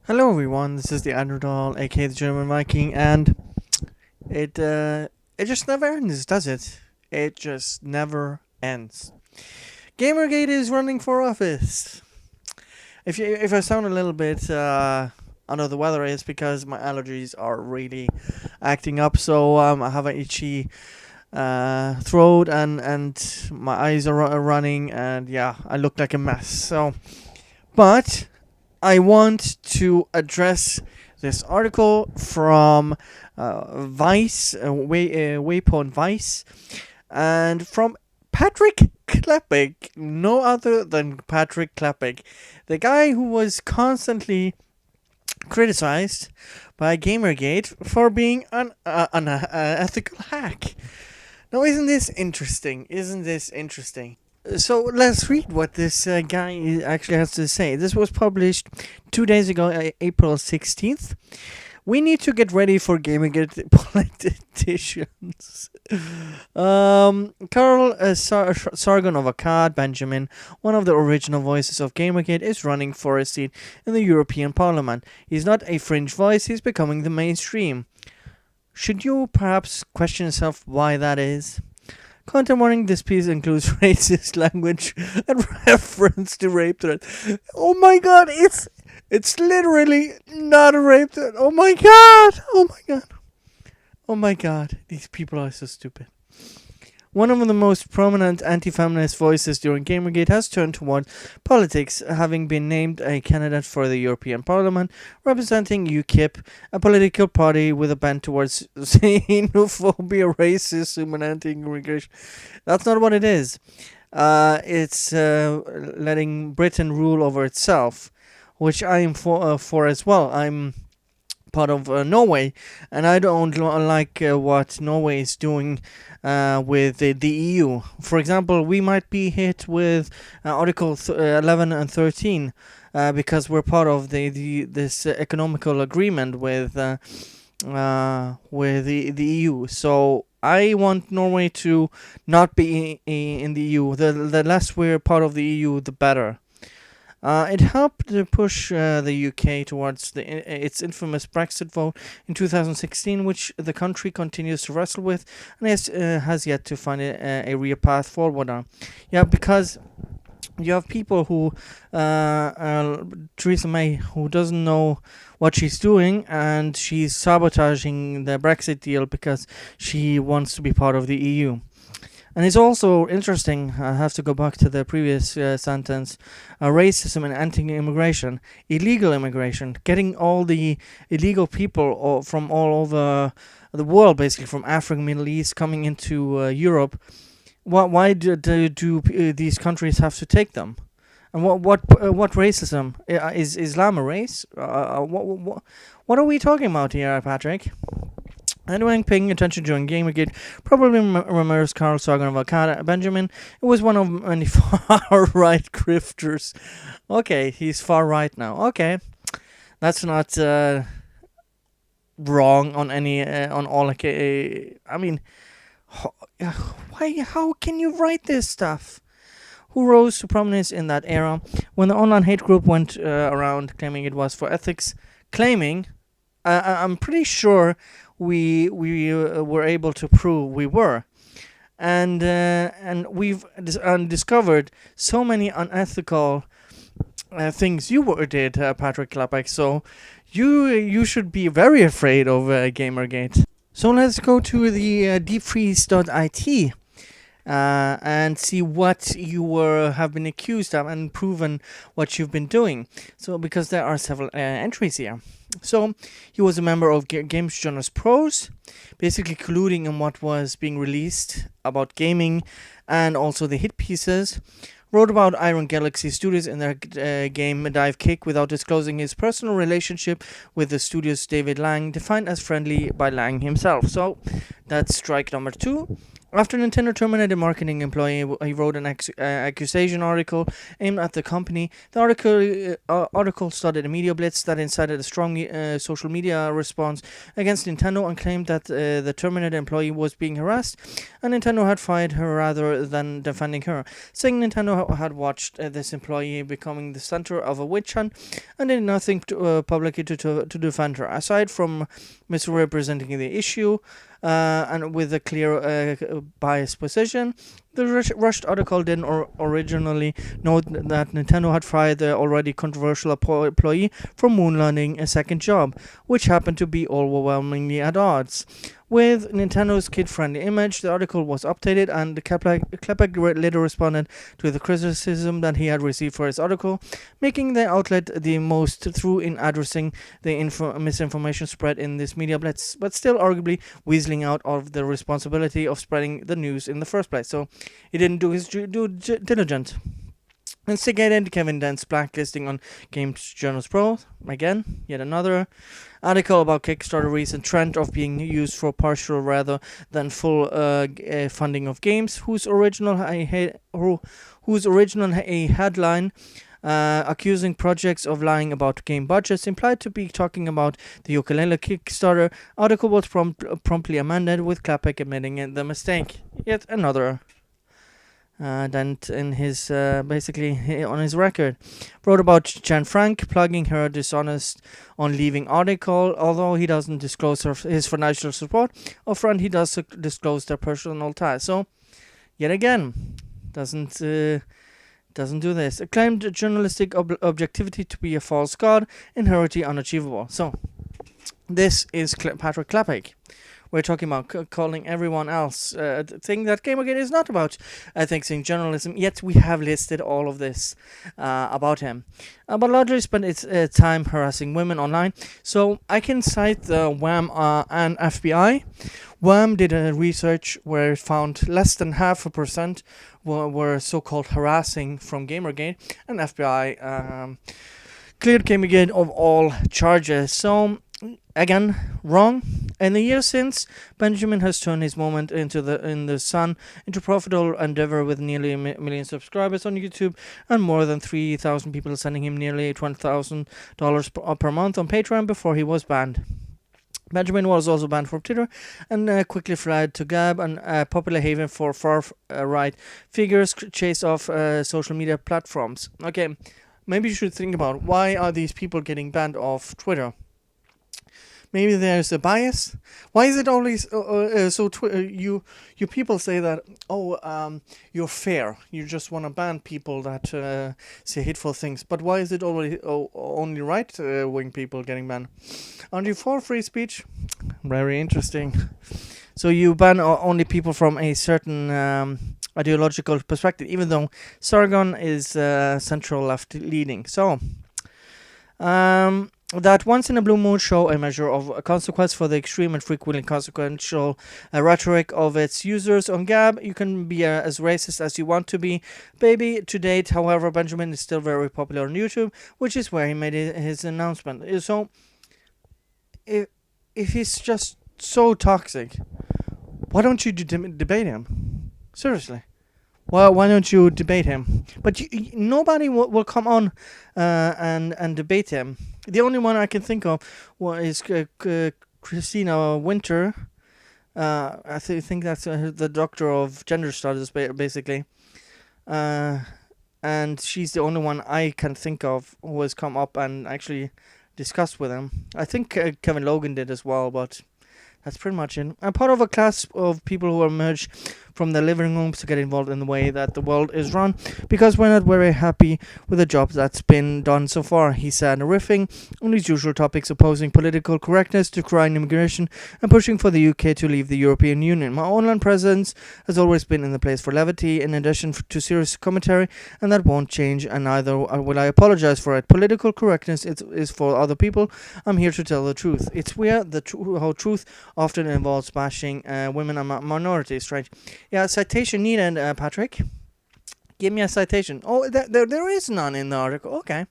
Hello everyone, this is the Underdoll, aka the German Viking, and it just never ends, does it? It just never ends. Gamergate is running for office. If I sound a little bit under the weather, it's because my allergies are really acting up. So I have an itchy throat and my eyes are running, and yeah, I look like a mess. But I want to address this article from Vice, Waypoint Vice, and from Patrick Klepek, no other than Patrick Klepek, the guy who was constantly criticized by Gamergate for being an ethical hack. Now, isn't this interesting? Isn't this interesting? So let's read what this guy actually has to say. This was published 2 days ago, April 16th. We need to get ready for Gamergate politicians. Carl Sargon of Akkad, Benjamin, one of the original voices of Gamergate, is running for a seat in the European Parliament. He's not a fringe voice, he's becoming the mainstream. Should you perhaps question yourself why that is? Content warning, this piece includes racist language and reference to rape threat. Oh my god, it's literally not a rape threat. Oh my god, oh my god. Oh my god, these people are so stupid. One of the most prominent anti-feminist voices during Gamergate has turned toward politics, having been named a candidate for the European Parliament, representing UKIP, a political party with a bent towards xenophobia, racism, and anti-immigration. That's not what it is. It's letting Britain rule over itself, which I am for as well. I'm part of Norway, and I don't like what Norway is doing with the EU. For example, we might be hit with Article 11 and 13 because we're part of this economical agreement with the EU. So I want Norway to not be in the EU. The less we're part of the EU, the better. It helped to push the UK towards its infamous Brexit vote in 2016, which the country continues to wrestle with and has yet to find a real path forward on. Yeah, because you have people who, Theresa May, who doesn't know what she's doing, and she's sabotaging the Brexit deal because she wants to be part of the EU. And it's also interesting, I have to go back to the previous sentence, racism and anti-immigration, illegal immigration, getting all the illegal people from all over the world, basically from Africa, Middle East, coming into Europe. Why do these countries have to take them? And what racism? Is Islam a race? What are we talking about here, Patrick? Anyone paying attention during Gamergate probably remembers Carl Sagan of Akkad, Benjamin. It was one of many far-right grifters. Okay, he's far-right now. Okay, that's not wrong on any on all. I mean, How can you write this stuff? Who rose to prominence in that era when the online hate group went around claiming it was for ethics? I'm pretty sure we were able to prove we were, and we've discovered so many unethical things you did, Patrick Klapek. So you should be very afraid of Gamergate. So let's go to the deepfreeze.it. And see what you have been accused of and proven what you've been doing. So, because there are several entries here. So, he was a member of Games Journals Pros, basically colluding in what was being released about gaming and also the hit pieces. Wrote about Iron Galaxy Studios in their game Dive Kick without disclosing his personal relationship with the studio's David Lang, defined as friendly by Lang himself. So, that's strike number 2. After Nintendo terminated marketing employee, he wrote an accusation article aimed at the company. The article started a media blitz that incited a strong social media response against Nintendo and claimed that the terminated employee was being harassed and Nintendo had fired her rather than defending her, saying Nintendo had watched this employee becoming the center of a witch hunt and did nothing publicly to defend her. Aside from misrepresenting the issue, and with a clear biased position. The rushed article didn't originally note that Nintendo had fired the already controversial employee for moonlighting a second job, which happened to be overwhelmingly at odds with Nintendo's kid-friendly image. The article was updated, and Klepek later responded to the criticism that he had received for his article, making the outlet the most thorough in addressing the misinformation spread in this media blitz, but still arguably weaseling out of the responsibility of spreading the news in the first place. So he didn't do his due diligence. Instigated Kevin Dent's blacklisting on Games Journals Pro. Again, yet another article about Kickstarter recent trend of being used for partial rather than full funding of games, whose original a headline accusing projects of lying about game budgets implied to be talking about the ukulele Kickstarter. Article was promptly amended, with Klepek admitting the mistake. Yet another dent in his basically on his record. Wrote about Jan Frank plugging her dishonest on leaving article. Although he doesn't disclose his financial support upfront, he does disclose their personal ties. So yet again, doesn't do this. Claimed journalistic objectivity to be a false god, inherently unachievable. So this is Patrick Klepek. We're talking about calling everyone else thing that Gamergate is not about saying journalism, yet we have listed all of this about him. But largely spent its time harassing women online. So I can cite the WHAM and FBI. WHAM did a research where it found less than 0.5% were so-called harassing from Gamergate, and FBI cleared Gamergate of all charges. So again, wrong. In the years since, Benjamin has turned his moment in the sun into profitable endeavor with nearly a million subscribers on YouTube and more than 3,000 people sending him nearly $20,000 per month on Patreon before he was banned. Benjamin was also banned from Twitter and quickly fled to Gab, a popular haven for far-right figures chased off social media platforms. Okay, maybe you should think about why are these people getting banned off Twitter? Maybe there's a bias. Why is it always you people say that you're fair, you just want to ban people that say hateful things, but why is it always only right wing people getting banned? Aren't you for free speech? Very interesting. So you ban only people from a certain ideological perspective, even though Sargon is central left leaning. So that once in a blue moon show a measure of consequence for the extreme and frequently consequential rhetoric of its users on Gab. You can be as racist as you want to be, baby. To date, however, Benjamin is still very popular on YouTube, which is where he made his announcement. So, if he's just so toxic, why don't you debate him? Seriously. Well, why don't you debate him? But nobody will come on and debate him. The only one I can think of is Christina Winter. I think that's the doctor of gender studies, basically. And she's the only one I can think of who has come up and actually discussed with him. I think Kevin Logan did as well, but that's pretty much it. I'm part of a class of people who emerge from their living rooms to get involved in the way that the world is run, because we're not very happy with the job that's been done so far, he said, riffing on his usual topics, opposing political correctness, decrying immigration, and pushing for the UK to leave the European Union. My online presence has always been in the place for levity, in addition to serious commentary, and that won't change, and neither will I apologize for it. Political correctness is for other people. I'm here to tell the truth. It's weird how truth often involves bashing women and minorities, right? Yeah, citation needed, Patrick. Give me a citation. Oh, there is none in the article. Okay.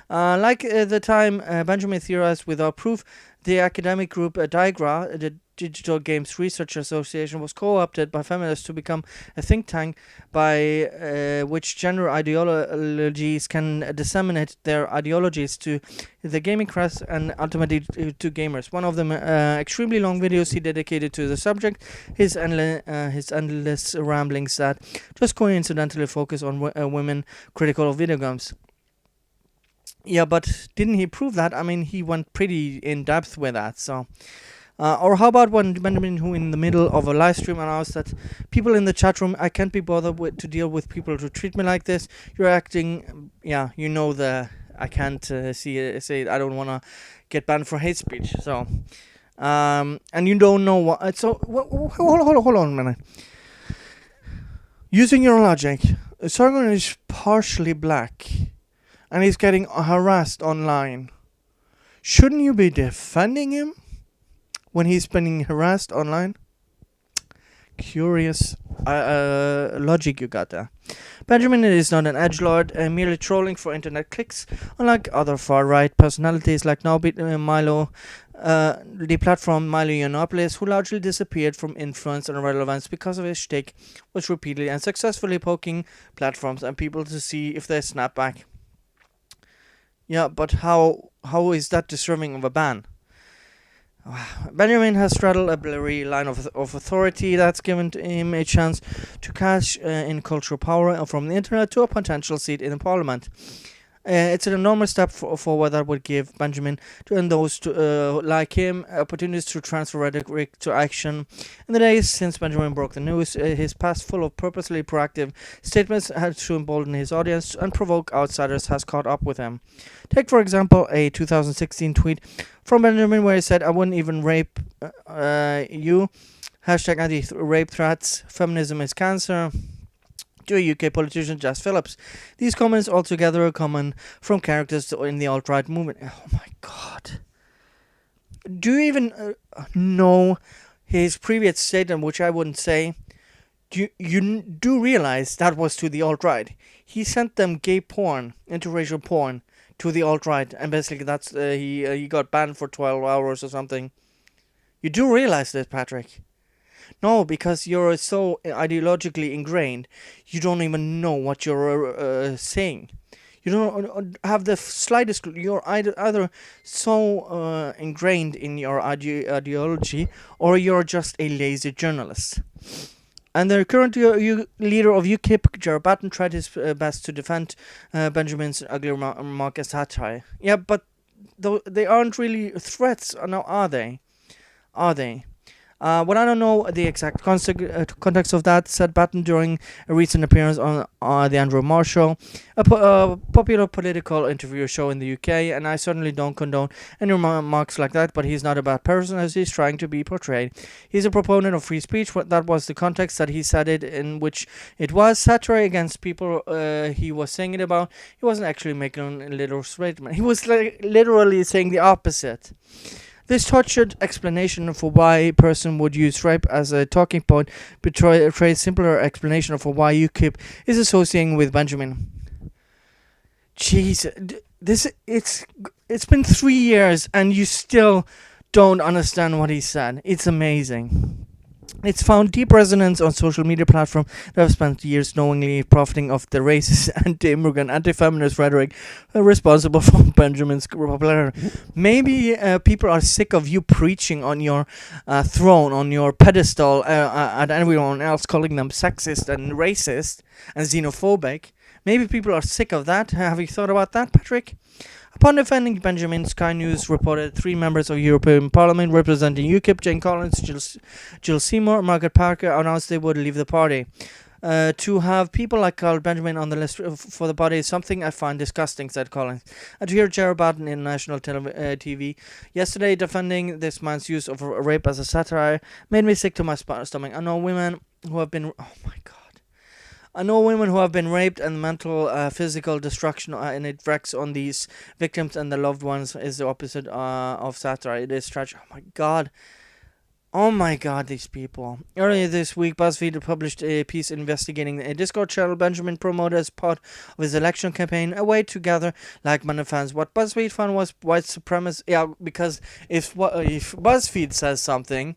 Like the time Benjamin theorized without proof The academic group DIGRA, the Digital Games Research Association, was co-opted by feminists to become a think tank by which gender ideologies can disseminate their ideologies to the gaming press and ultimately to gamers. One of them extremely long videos he dedicated to the subject, his endless ramblings that just coincidentally focus on women critical of video games. Yeah, but didn't he prove that? I mean, he went pretty in depth with that. So, or how about when Benjamin, who in the middle of a live stream announced that people in the chat room, I can't be bothered to deal with people who treat me like this. You're acting, yeah, you know the I can't say I don't want to get banned for hate speech. So, and you don't know what. So hold on a minute. Using your logic, Sargon is partially black, and he's getting harassed online. Shouldn't you be defending him when he's being harassed online? Curious logic you got there. Benjamin is not an edgelord, merely trolling for internet clicks, unlike other far-right personalities like Milo, the platform Milo Yiannopoulos, who largely disappeared from influence and relevance because of his shtick, was repeatedly and successfully poking platforms and people to see if they snap back. Yeah, but how is that deserving of a ban? Benjamin has straddled a blurry line of authority that's given him a chance to cash in cultural power from the internet to a potential seat in the parliament. It's an enormous step forward that would give Benjamin and those like him opportunities to transfer rhetoric to action. In the days since Benjamin broke the news, his past full of purposely proactive statements had to embolden his audience and provoke outsiders has caught up with him. Take, for example, a 2016 tweet from Benjamin where he said, I wouldn't even rape you. Hashtag anti-rape threats. Feminism is cancer. To a UK politician, Jess Phillips. These comments altogether are common from characters in the alt-right movement. Oh my god. Do you even know his previous statement, which I wouldn't say? You do realize that was to the alt-right. He sent them gay porn, interracial porn, to the alt-right, and basically that's he got banned for 12 hours or something. You do realize this, Patrick? No, because you're so ideologically ingrained, you don't even know what you're saying. You don't have the slightest. You're either so ingrained in your ideology, or you're just a lazy journalist. And the current leader of UKIP, Gerard Batten, tried his best to defend Benjamin's ugly remark as satire. Yeah, but they aren't really threats, now are they? Are they? When I don't know the exact context of that, said Batten during a recent appearance on the Andrew Marr Show, a popular political interview show in the UK, and I certainly don't condone any remarks like that, but he's not a bad person as he's trying to be portrayed. He's a proponent of free speech. That was the context that he said it in, which it was satire against people he was saying it about. He wasn't actually making a literal statement. He was literally saying the opposite. This tortured explanation for why a person would use rape as a talking point betrays simpler explanation for why UKIP is associating with Benjamin. Jeez, it's been 3 years and you still don't understand what he said. It's amazing. It's found deep resonance on social media platforms that have spent years knowingly profiting of the racist, anti-immigrant, anti-feminist rhetoric responsible for Benjamin's popularity. Maybe people are sick of you preaching on your throne, on your pedestal, at everyone else calling them sexist and racist and xenophobic. Maybe people are sick of that. Have you thought about that, Patrick? Upon defending Benjamin, Sky News reported 3 members of European Parliament representing UKIP, Jane Collins, Jill Seymour, Margaret Parker, announced they would leave the party. To have people like Carl Benjamin on the list for the party is something I find disgusting, said Collins. And to hear Gerard Batten in national TV yesterday defending this man's use of rape as a satire made me sick to my stomach. I know women who have been... Oh my god. I know women who have been raped, and mental, physical destruction, and it wrecks on these victims and their loved ones is the opposite of satire. It is tragic. Oh my god. Oh my god, these people. Earlier this week, BuzzFeed published a piece investigating a Discord channel Benjamin promoted as part of his election campaign, a way to gather like-minded fans. What BuzzFeed found was white supremacy. Yeah, because if BuzzFeed says something,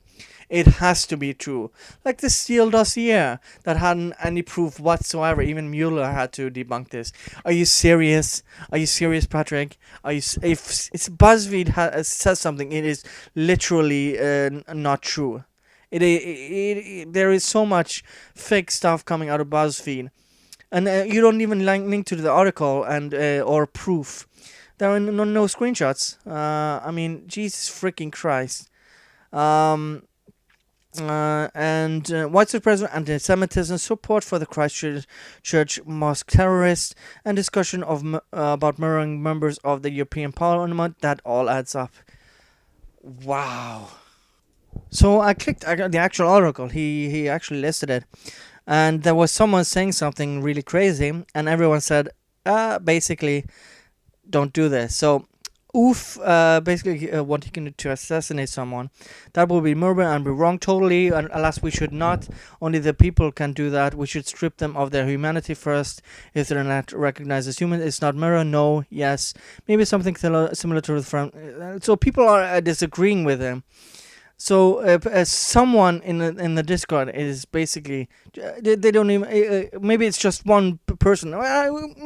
it has to be true. Like the Steele dossier that hadn't any proof whatsoever. Even Mueller had to debunk this. Are you serious? Are you serious, Patrick? If it's BuzzFeed says something, it is literally not true. There is so much fake stuff coming out of BuzzFeed, and you don't even link to the article and or proof. There are no screenshots. I mean, Jesus freaking Christ. Um, and white supremacy, anti-Semitism, support for the Christchurch Church mosque terrorists, and discussion of about murdering members of the European Parliament. That all adds up. Wow. So I clicked the actual article. He actually listed it, and there was someone saying something really crazy, and everyone said, basically, don't do this. So Oof, basically what he can do to assassinate someone. That would be murder and be wrong totally, and alas we should not. Only the people can do that. We should strip them of their humanity first. If they're not recognized as human, it's not murder, no, yes. Maybe something similar to the front. So people are disagreeing with him. So someone in the Discord is basically they don't even maybe it's just one person.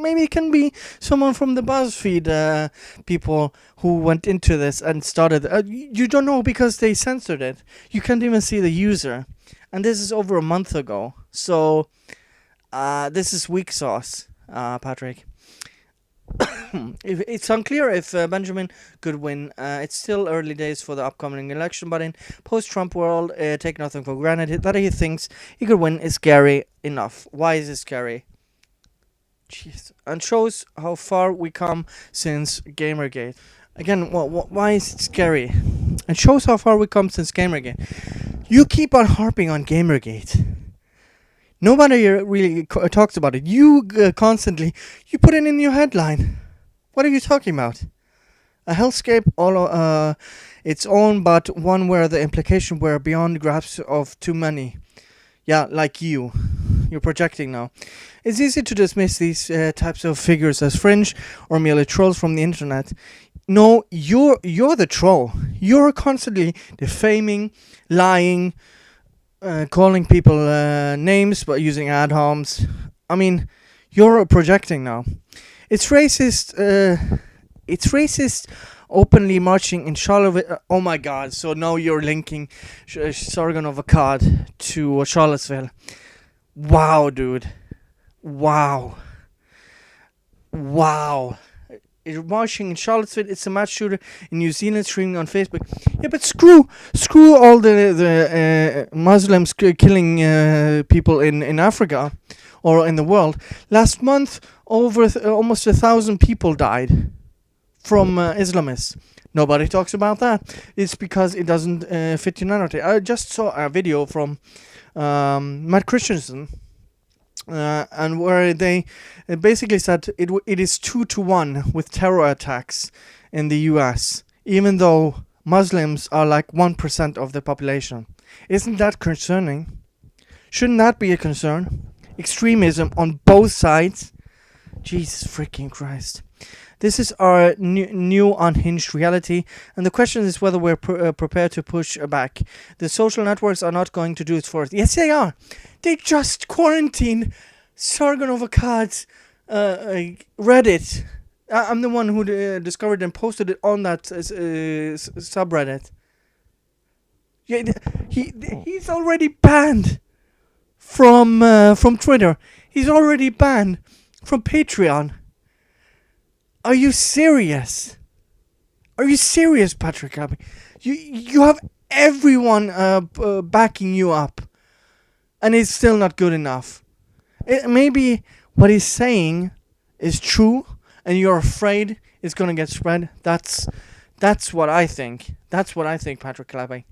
Maybe it can be someone from the BuzzFeed people who went into this and started. You don't know because they censored it. You can't even see the user, and this is over a month ago. So this is weak sauce, Patrick. It's unclear if Benjamin could win. It's still early days for the upcoming election, but in post-Trump world, take nothing for granted. That he thinks he could win is scary enough. Why is it scary? Jeez. And shows how far we come since Gamergate. Again, why is it scary? And shows how far we come since Gamergate. You keep on harping on Gamergate. Nobody really talks about it. You constantly, you put it in your headline. What are you talking about? A hellscape all its own, but one where the implications were beyond grasp of too many. Yeah, like you. You're projecting now. It's easy to dismiss these types of figures as fringe or merely trolls from the internet. No, you're the troll. You're constantly defaming, lying, calling people names but using ad homs. I mean, you're projecting now. It's racist. It's racist. Openly marching in Charlottesville. Oh my God! So now you're linking Sargon of Akkad to Charlottesville. Wow, dude. Wow. Wow. Marching in Charlottesville. It's a mass shooter in New Zealand streaming on Facebook. Yeah, but screw all the Muslims killing people in Africa or in the world. Last month, over almost 1,000 people died from Islamists. Nobody talks about that. It's because it doesn't fit your narrative. I just saw a video from Matt Christensen. And where they basically said it is 2-1 with terror attacks in the US, even though Muslims are like 1% of the population. Isn't that concerning? Shouldn't that be a concern? Extremism on both sides? Jesus freaking Christ. This is our new unhinged reality, and the question is whether we're prepared to push back. The social networks are not going to do it for us. Yes, they are. They just quarantined Sargon of Akkad's Reddit. I'm the one who discovered and posted it on that subreddit. Yeah, he's already banned from Twitter. He's already banned from Patreon. Are you serious? Are you serious, Patrick Abbey? You have everyone backing you up, and it's still not good enough. Maybe what he's saying is true, and you're afraid it's gonna get spread. That's what I think. That's what I think, Patrick Clappy.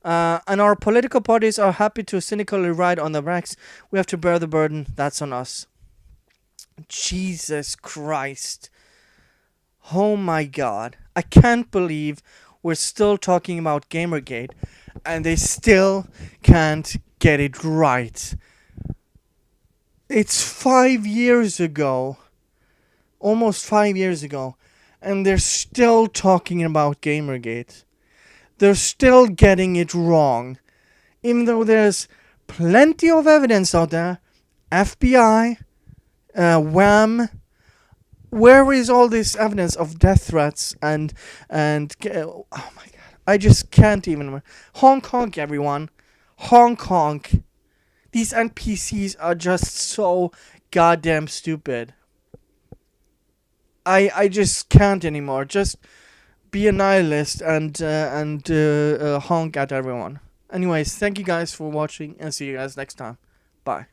And our political parties are happy to cynically ride on the backs. We have to bear the burden. That's on us. Jesus Christ. Oh my God. I can't believe we're still talking about Gamergate and they still can't get it right. It's 5 years ago, almost 5 years ago, and they're still talking about Gamergate. They're still getting it wrong, even though there's plenty of evidence out there. FBI, Wham. Where is all this evidence of death threats and oh my god, I just can't even. Hong Kong, everyone, Hong Kong. These NPCs are just so goddamn stupid. I just can't anymore. Just be a nihilist and honk at everyone. Anyways, thank you guys for watching and see you guys next time. Bye.